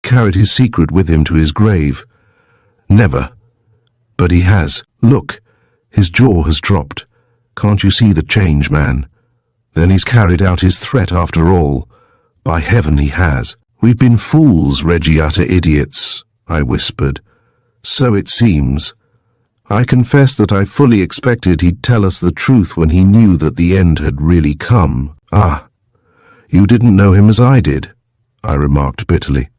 carried his secret with him to his grave. Never. But he has. Look, his jaw has dropped. Can't you see the change, man? Then he's carried out his threat after all. By heaven he has. We've been fools, Reggie, utter idiots, I whispered. So it seems. I confess that I fully expected he'd tell us the truth when he knew that the end had really come. Ah, you didn't know him as I did, I remarked bitterly.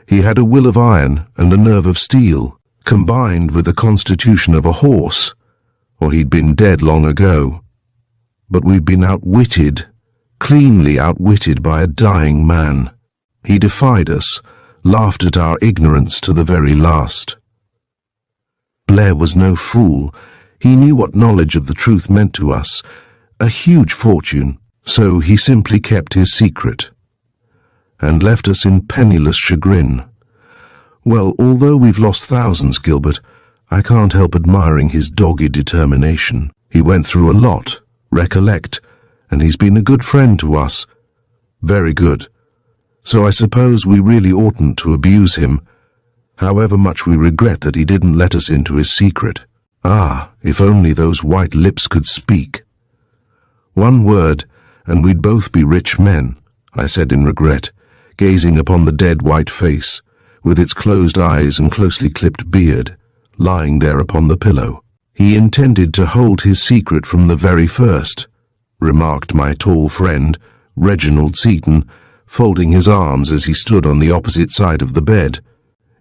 He had a will of iron and a nerve of steel, combined with the constitution of a horse, or he'd been dead long ago. But we'd been outwitted, cleanly outwitted by a dying man. He defied us, laughed at our ignorance to the very last. Blair was no fool. He knew what knowledge of the truth meant to us, a huge fortune, so he simply kept his secret, and left us in penniless chagrin. Well, although we've lost thousands, Gilbert, I can't help admiring his dogged determination. He went through a lot, recollect, and he's been a good friend to us. Very good. So I suppose we really oughtn't to abuse him, however much we regret that he didn't let us into his secret. Ah, if only those white lips could speak. One word, and we'd both be rich men, I said in regret, gazing upon the dead white face, with its closed eyes and closely clipped beard, lying there upon the pillow. He intended to hold his secret from the very first, remarked my tall friend, Reginald Seaton, folding his arms as he stood on the opposite side of the bed.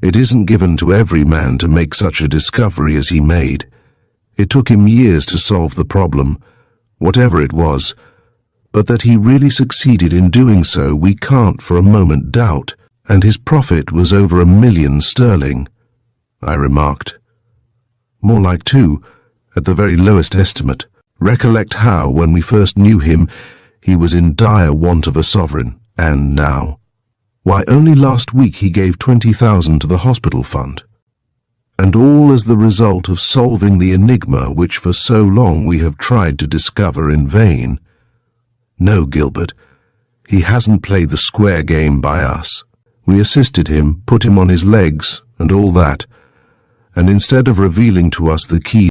It isn't given to every man to make such a discovery as he made. It took him years to solve the problem, whatever it was, but that he really succeeded in doing so we can't for a moment doubt, and his profit was over £1 million sterling, I remarked. More like 2, at the very lowest estimate. Recollect how, when we first knew him, he was in dire want of a sovereign, and now. Why, only last week he gave 20,000 to the hospital fund. And all as the result of solving the enigma which for so long we have tried to discover in vain. No, Gilbert, he hasn't played the square game by us. We assisted him, put him on his legs, and all that, and instead of revealing to us the key